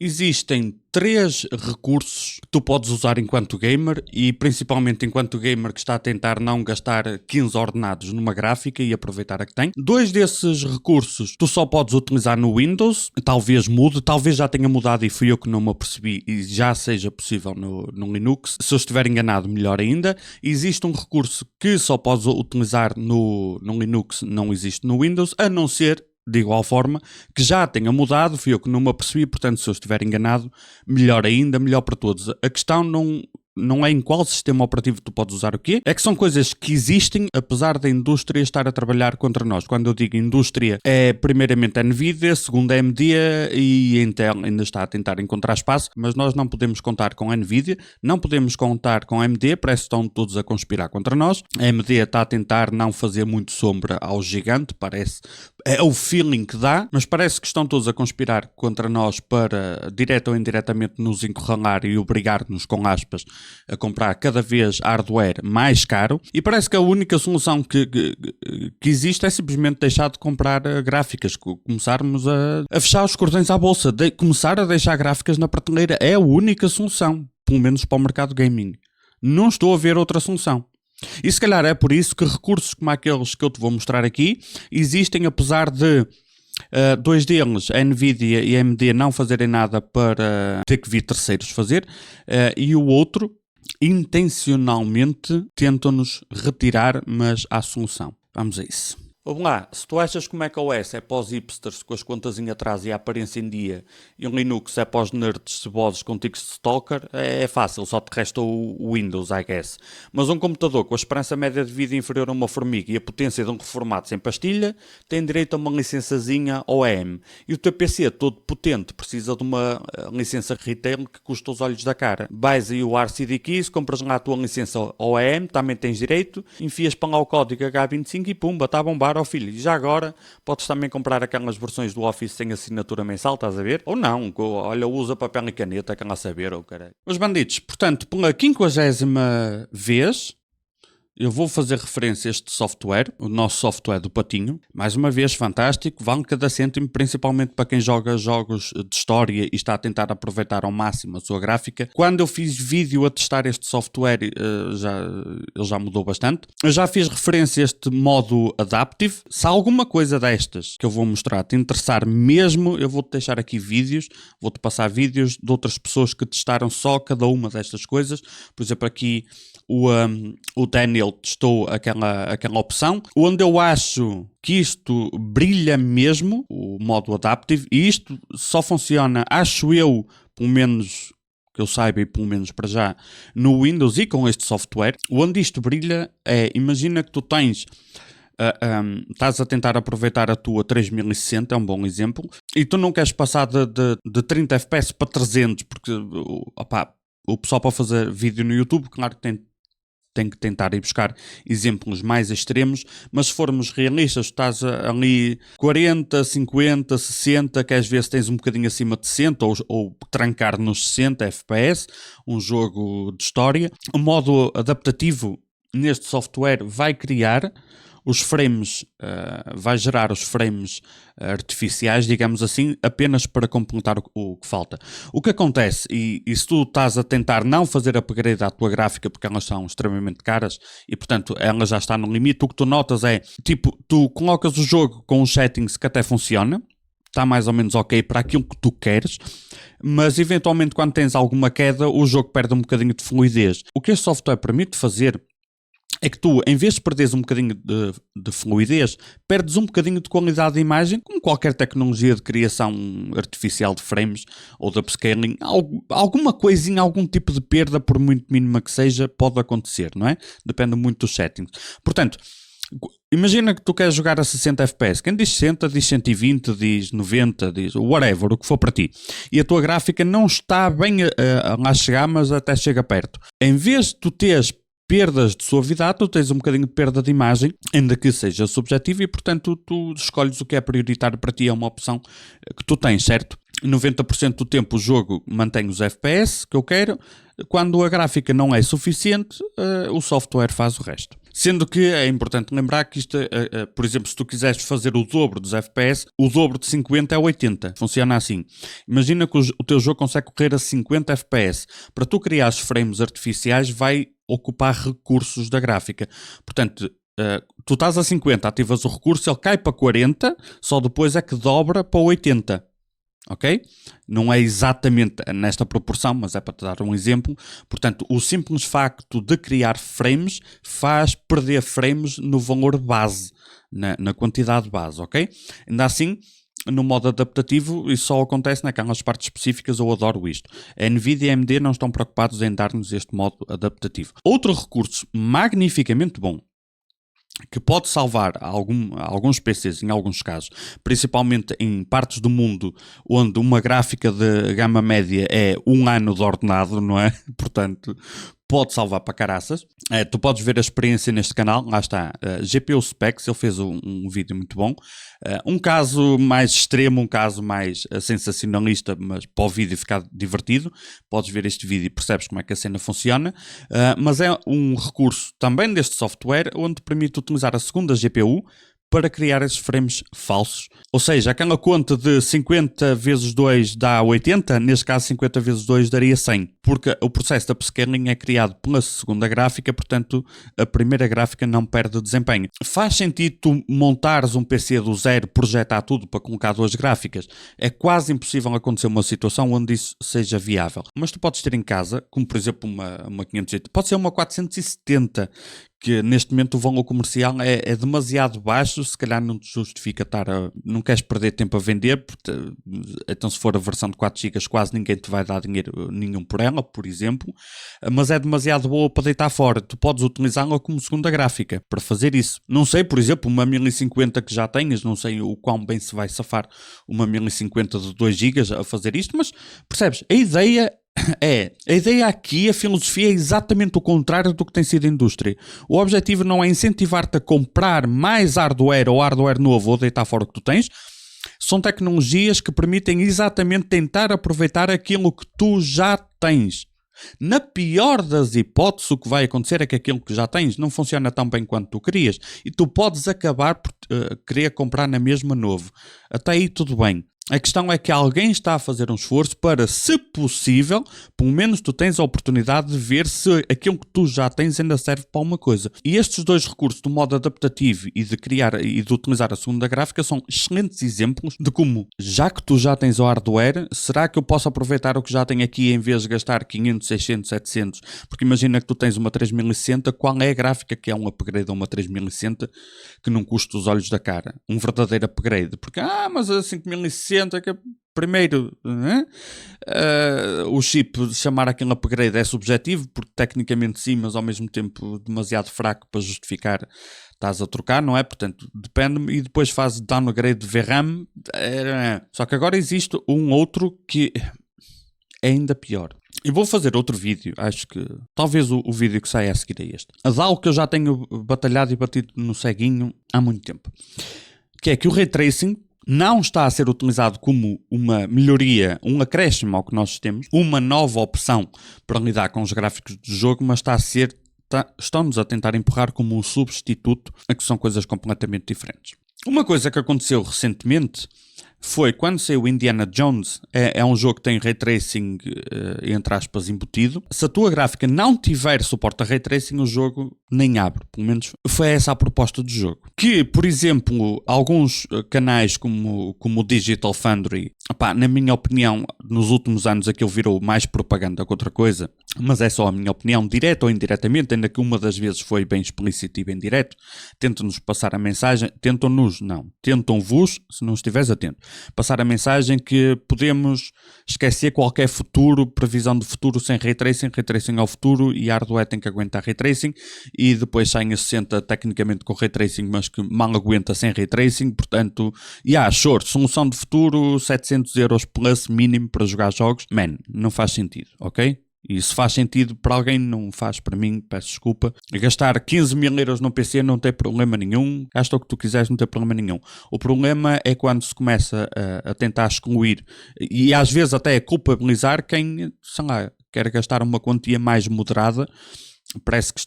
Existem três recursos que tu podes usar enquanto gamer e principalmente enquanto gamer que está a tentar não gastar 15 ordenados numa gráfica e aproveitar a que tem. Dois desses recursos tu só podes utilizar no Windows, talvez mude, talvez já tenha mudado e fui eu que não me apercebi e já seja possível no Linux. Se eu estiver enganado, melhor ainda. Existe um recurso que só podes utilizar no Linux, não existe no Windows, a não ser de igual forma, que já tenha mudado, fui eu que não me apercebi, portanto, se eu estiver enganado, melhor ainda, melhor para todos. A questão não é em qual sistema operativo tu podes usar o quê, é que são coisas que existem, apesar da indústria estar a trabalhar contra nós. Quando eu digo indústria, é primeiramente a Nvidia, segundo a AMD e a Intel ainda está a tentar encontrar espaço, mas nós não podemos contar com a Nvidia, não podemos contar com a AMD, parece que estão todos a conspirar contra nós. A AMD está a tentar não fazer muito sombra ao gigante, parece, é o feeling que dá, mas parece que estão todos a conspirar contra nós para, direto ou indiretamente, nos encurralar e obrigar-nos, com aspas, a comprar cada vez hardware mais caro, e parece que a única solução que existe é simplesmente deixar de comprar gráficas, começarmos a fechar os cordões à bolsa, começar a deixar gráficas na prateleira. É a única solução, pelo menos para o mercado gaming. Não estou a ver outra solução. E se calhar é por isso que recursos como aqueles que eu te vou mostrar aqui existem, apesar de dois deles, a Nvidia e a AMD, não fazerem nada para ter que vir terceiros fazer, e o outro intencionalmente tentam-nos retirar, mas há solução. Vamos a isso. Vamos lá, se tu achas que o macOS é para os hipsters com as contas em atraso e a aparência em dia, e o Linux é para os nerds cebosos com tics de stalker, é fácil, só te resta o Windows, I guess. Mas um computador com a esperança média de vida inferior a uma formiga e a potência de um reformado sem pastilha, tem direito a uma licençazinha OEM. E o teu PC todo potente precisa de uma licença retail que custa os olhos da cara. Vais aí o RCD Keys, compras lá a tua licença OEM, também tens direito, enfias para lá o código H25 e pumba, está a bombar. Ó filho, e já agora podes também comprar aquelas versões do Office sem assinatura mensal, estás a ver? Ou não, olha, usa papel e caneta, quer lá saber, ou caralho. Os bandidos, portanto, pela 50ª vez, eu vou fazer referência a este software, o nosso software do Patinho. Mais uma vez, fantástico, vale cada cêntimo, principalmente para quem joga jogos de história e está a tentar aproveitar ao máximo a sua gráfica. Quando eu fiz vídeo a testar este software, ele já mudou bastante. Eu já fiz referência a este modo Adaptive. Se alguma coisa destas que eu vou mostrar te interessar mesmo, eu vou-te deixar aqui vídeos, vou-te passar vídeos de outras pessoas que testaram só cada uma destas coisas. Por exemplo, aqui o Daniel testou aquela opção, onde eu acho que isto brilha mesmo, o modo Adaptive, e isto só funciona, acho eu, pelo menos que eu saiba e pelo menos para já, no Windows e com este software. Onde isto brilha é, imagina que tu tens... estás a tentar aproveitar a tua 3060, é um bom exemplo, e tu não queres passar de 30 FPS para 300, porque o pessoal para fazer vídeo no YouTube, claro que tem que tentar ir buscar exemplos mais extremos, mas se formos realistas, estás ali 40, 50, 60, que às vezes tens um bocadinho acima de 60 ou trancar nos 60 FPS, um jogo de história. O modo adaptativo neste software vai criar os frames, vai gerar os frames artificiais, digamos assim, apenas para completar o que falta. O que acontece, e se tu estás a tentar não fazer upgrade à tua gráfica porque elas são extremamente caras e portanto ela já está no limite, o que tu notas é, tipo, tu colocas o jogo com os settings que até funciona, está mais ou menos ok para aquilo que tu queres, mas eventualmente quando tens alguma queda, o jogo perde um bocadinho de fluidez. O que este software permite fazer é que tu, em vez de perderes um bocadinho de fluidez, perdes um bocadinho de qualidade de imagem, como qualquer tecnologia de criação artificial de frames ou de upscaling. Alguma coisinha, algum tipo de perda, por muito mínima que seja, pode acontecer, não é? Depende muito dos settings. Portanto, imagina que tu queres jogar a 60 FPS. Quem diz 60, diz 120, diz 90, diz whatever, o que for para ti. E a tua gráfica não está bem a lá chegar, mas até chega perto. Em vez de tu teres perdas de suavidade, tu tens um bocadinho de perda de imagem, ainda que seja subjetivo, e portanto tu escolhes o que é prioritário para ti, é uma opção que tu tens, certo? 90% do tempo o jogo mantém os FPS que eu quero. Quando a gráfica não é suficiente, o software faz o resto. Sendo que é importante lembrar que isto, por exemplo, se tu quiseres fazer o dobro dos FPS, o dobro de 50 é 80. Funciona assim. Imagina que o teu jogo consegue correr a 50 FPS. Para tu criar os frames artificiais vai ocupar recursos da gráfica. Portanto, tu estás a 50, ativas o recurso, ele cai para 40, só depois é que dobra para 80. Ok? Não é exatamente nesta proporção, mas é para te dar um exemplo. Portanto, o simples facto de criar frames faz perder frames no valor base, na quantidade base, ok? Ainda assim, no modo adaptativo, isso só acontece naquelas partes específicas. Eu adoro isto. A NVIDIA e a AMD não estão preocupados em dar-nos este modo adaptativo. Outro recurso magnificamente bom, que pode salvar alguns PCs em alguns casos, principalmente em partes do mundo onde uma gráfica de gama média é 1 ano de ordenado, não é? Portanto, pode salvar para caraças. Tu podes ver a experiência neste canal, lá está, GPU Specs, ele fez um vídeo muito bom. Um caso mais extremo, um caso mais sensacionalista, mas para o vídeo ficar divertido. Podes ver este vídeo e percebes como é que a cena funciona. Mas é um recurso também deste software onde permite utilizar a segunda GPU para criar esses frames falsos. Ou seja, aquela conta de 50 vezes 2 dá 80, neste caso 50 vezes 2 daria 100, porque o processo de upscaling é criado pela segunda gráfica, portanto a primeira gráfica não perde desempenho. Faz sentido tu montares um PC do zero, projetar tudo para colocar duas gráficas? É quase impossível acontecer uma situação onde isso seja viável. Mas tu podes ter em casa, como por exemplo uma 580, pode ser uma 470, que neste momento o valor comercial é demasiado baixo, se calhar não te justifica não queres perder tempo a vender, porque, então se for a versão de 4 GB quase ninguém te vai dar dinheiro nenhum por ela, por exemplo, mas é demasiado boa para deitar fora. Tu podes utilizá-la como segunda gráfica para fazer isso. Não sei, por exemplo, uma 1050 que já tenhas, não sei o quão bem se vai safar uma 1050 de 2 GB a fazer isto, mas percebes, a ideia aqui, a filosofia é exatamente o contrário do que tem sido a indústria. O objetivo não é incentivar-te a comprar mais hardware ou hardware novo ou deitar fora o que tu tens. São tecnologias que permitem exatamente tentar aproveitar aquilo que tu já tens. Na pior das hipóteses, o que vai acontecer é que aquilo que já tens não funciona tão bem quanto tu querias e tu podes acabar por querer comprar na mesma novo. Até aí tudo bem. A questão é que alguém está a fazer um esforço para, se possível, pelo menos tu tens a oportunidade de ver se aquilo que tu já tens ainda serve para uma coisa. E estes dois recursos do modo adaptativo e de criar e de utilizar a segunda gráfica são excelentes exemplos de como, já que tu já tens o hardware, será que eu posso aproveitar o que já tenho aqui em vez de gastar 500, 600, 700? Porque imagina que tu tens uma 3060, qual é a gráfica que é um upgrade a uma 3060 que não custa os olhos da cara? Um verdadeiro upgrade. Porque, mas a 5060 que primeiro, o chip chamar aquele upgrade é subjetivo, porque tecnicamente sim, mas ao mesmo tempo demasiado fraco para justificar estás a trocar, não é? Portanto, depende, e depois faz downgrade de VRAM. Só que agora existe um outro que é ainda pior. E vou fazer outro vídeo, acho que talvez o vídeo que saia a seguir a este. A algo que eu já tenho batalhado e batido no ceguinho há muito tempo, que é que o Ray Tracing não está a ser utilizado como uma melhoria, um acréscimo ao que nós temos, uma nova opção para lidar com os gráficos do jogo, mas estão-nos a tentar empurrar como um substituto, a que são coisas completamente diferentes. Uma coisa que aconteceu recentemente foi quando saiu Indiana Jones, é um jogo que tem Ray Tracing, entre aspas, embutido. Se a tua gráfica não tiver suporte a Ray Tracing, o jogo nem abre. Pelo menos foi essa a proposta do jogo. Que, por exemplo, alguns canais como o Digital Foundry, na minha opinião, nos últimos anos aquilo virou mais propaganda que outra coisa, mas é só a minha opinião, direta ou indiretamente, ainda que uma das vezes foi bem explícito e bem direto. Tentam-nos passar a mensagem, tentam-vos, se não estiveres atento, passar a mensagem que podemos esquecer qualquer futuro, previsão de futuro sem Ray Tracing é o futuro e a hardware tem que aguentar Ray Tracing, e depois saem a 60 tecnicamente com Ray Tracing, mas que mal aguenta sem Ray Tracing, portanto, sure, solução de futuro, 700 euros plus mínimo para jogar jogos, não faz sentido, ok? E se faz sentido para alguém, não faz para mim, peço desculpa. Gastar 15 mil euros no PC não tem problema nenhum. Gasta o que tu quiseres, não tem problema nenhum. O problema é quando se começa a tentar excluir e às vezes até a culpabilizar quem, sei lá, quer gastar uma quantia mais moderada parece que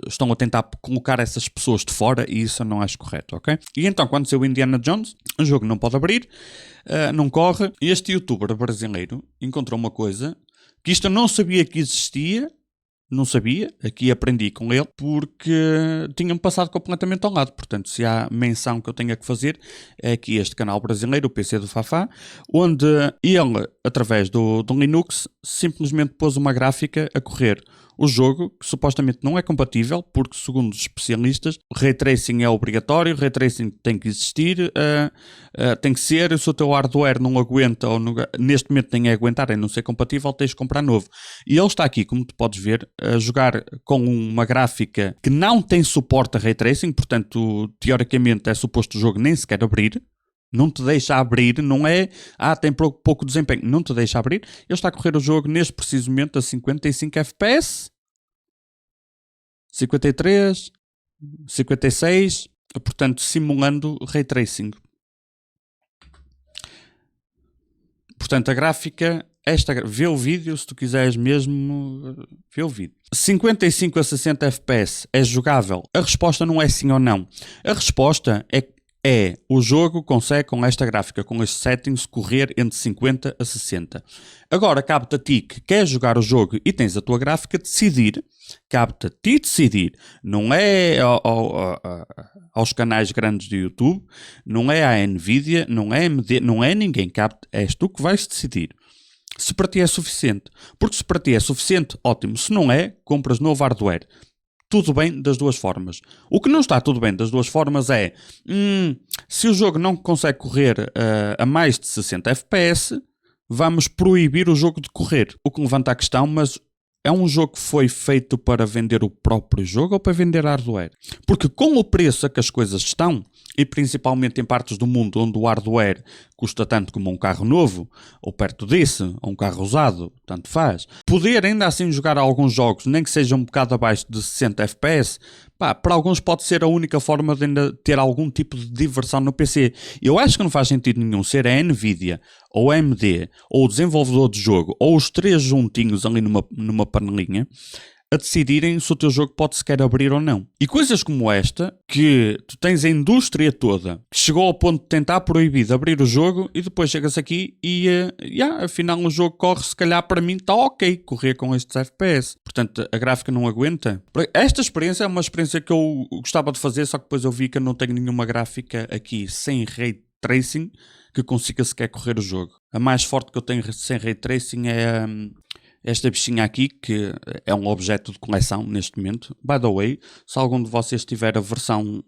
estão a tentar colocar essas pessoas de fora e isso eu não acho correto, ok? E então, quando saiu Indiana Jones, o jogo não pode abrir, não corre, e este youtuber brasileiro encontrou uma coisa que isto eu não sabia que existia, não sabia, aqui aprendi com ele, porque tinha-me passado completamente ao lado. Portanto, se há menção que eu tenha que fazer, é aqui este canal brasileiro, o PC do Fafá, onde ele, através do Linux, simplesmente pôs uma gráfica a correr o jogo, que supostamente não é compatível, porque, segundo os especialistas, o Ray Tracing é obrigatório, o Ray Tracing tem que existir, tem que ser, se o teu hardware não aguenta, ou neste momento nem é aguentar, é não ser compatível, tens de comprar novo. E ele está aqui, como tu podes ver, a jogar com uma gráfica que não tem suporte a Ray Tracing, portanto, teoricamente é suposto o jogo nem sequer abrir. Não te deixa abrir, não é, tem pouco desempenho, não te deixa abrir. Ele está a correr o jogo neste preciso momento a 55 FPS, 53, 56, portanto, simulando Ray Tracing. Portanto, a gráfica, vê o vídeo, se tu quiseres mesmo, vê o vídeo. 55 a 60 FPS é jogável? A resposta não é sim ou não. A resposta o jogo consegue com esta gráfica, com estes settings, correr entre 50 a 60. Agora, cabe-te a ti que queres jogar o jogo e tens a tua gráfica, decidir. Cabe-te a ti decidir. Não é aos canais grandes do YouTube, não é à Nvidia, não é AMD, não é ninguém. És tu que vais decidir. Se para ti é suficiente. Porque se para ti é suficiente, ótimo. Se não é, compras novo hardware. Tudo bem das duas formas. O que não está tudo bem das duas formas é se o jogo não consegue correr a mais de 60 FPS, vamos proibir o jogo de correr. O que levanta a questão, mas é um jogo que foi feito para vender o próprio jogo ou para vender hardware? Porque com o preço a que as coisas estão, e principalmente em partes do mundo onde o hardware custa tanto como um carro novo, ou perto disso, ou um carro usado, tanto faz, poder ainda assim jogar alguns jogos, nem que seja um bocado abaixo de 60 FPS, para alguns pode ser a única forma de ainda ter algum tipo de diversão no PC. Eu acho que não faz sentido nenhum ser a Nvidia, ou a AMD, ou o desenvolvedor de jogo, ou os três juntinhos ali numa panelinha, a decidirem se o teu jogo pode sequer abrir ou não. E coisas como esta, que tu tens a indústria toda, que chegou ao ponto de tentar proibir de abrir o jogo, e depois chegas aqui e, afinal o jogo corre, se calhar para mim está ok, correr com estes FPS. Portanto, a gráfica não aguenta. Esta experiência é uma experiência que eu gostava de fazer, só que depois eu vi que eu não tenho nenhuma gráfica aqui sem Ray Tracing que consiga sequer correr o jogo. A mais forte que eu tenho sem Ray Tracing é esta bichinha aqui, que é um objeto de coleção neste momento. By the way, se algum de vocês tiver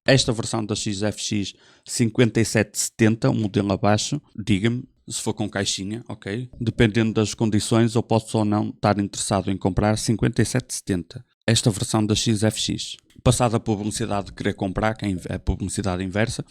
esta versão da XFX 5770, um modelo abaixo, diga-me, se for com caixinha, ok? Dependendo das condições, eu posso ou não estar interessado em comprar 5770. Esta versão da XFX. Passada a publicidade de querer comprar, que é a publicidade inversa,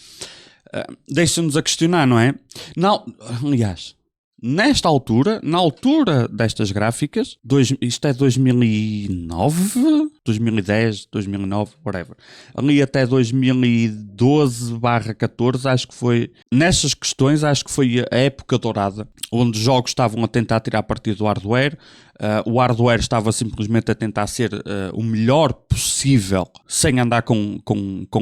deixa-nos a questionar, não é? Não, aliás, nesta altura, na altura destas gráficas, isto é 2009, 2010, 2009, whatever. Ali até 2012/14, acho que foi, nessas questões, acho que foi a época dourada, onde os jogos estavam a tentar tirar partido do hardware. O hardware estava simplesmente a tentar ser o melhor possível, sem andar com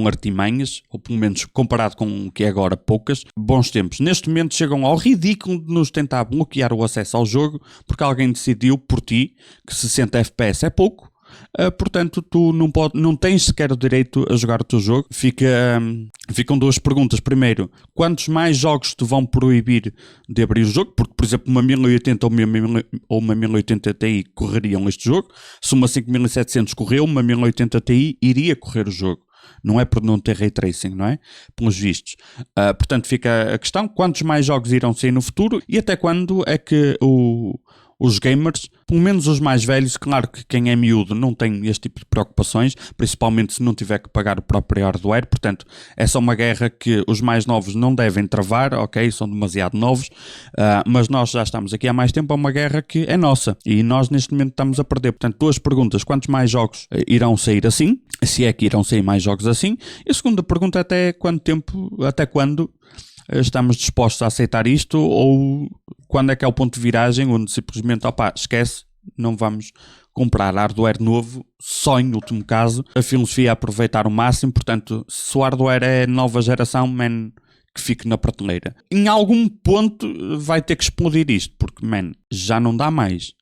artimanhas, ou pelo menos comparado com o que é agora, poucas. Bons tempos. Neste momento chegam ao ridículo de nos tentar bloquear o acesso ao jogo, porque alguém decidiu por ti que 60 FPS é pouco. Portanto, tu não tens sequer o direito a jogar o teu jogo. Ficam duas perguntas. Primeiro, quantos mais jogos te vão proibir de abrir o jogo? Porque, por exemplo, uma 1080 ou uma 1080 Ti correriam este jogo. Se uma 5700 correu, uma 1080 Ti iria correr o jogo. Não é por não ter Ray Tracing, não é? Pelos vistos. Portanto, fica a questão, quantos mais jogos irão sair no futuro e até quando é que os gamers, pelo menos os mais velhos, claro que quem é miúdo não tem este tipo de preocupações, principalmente se não tiver que pagar o próprio hardware, portanto, essa é uma guerra que os mais novos não devem travar, ok? São demasiado novos, mas nós já estamos aqui há mais tempo, é uma guerra que é nossa, e nós neste momento estamos a perder. Portanto, duas perguntas, quantos mais jogos irão sair assim, se é que irão sair mais jogos assim, e a segunda pergunta é até quando estamos dispostos a aceitar isto, ou quando é que é o ponto de viragem onde simplesmente, esquece, não vamos comprar hardware novo, só em último caso. A filosofia é aproveitar o máximo, portanto, se o hardware é nova geração, man, que fique na prateleira. Em algum ponto vai ter que explodir isto, porque, man, já não dá mais.